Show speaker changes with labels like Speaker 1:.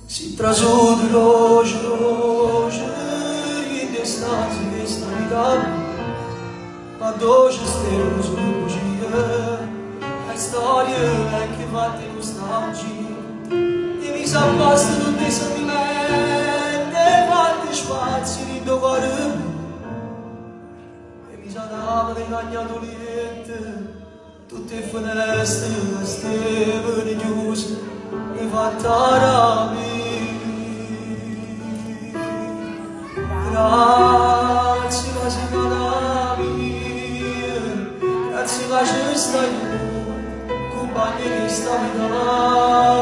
Speaker 1: Si trasude longe, longe, in distância inesperada, ma doce temos um dia, a história é que vai ter nostalgia, e mi s'apposta tutti i sentimenti, quanti spazi di doguardo, e mi sa dava dei cagnatoliette, tutte le finestre, le stelle chiuse, e fatta me. Grazie la settimana mia, grazie la cesta io, compagni che stavi davanti.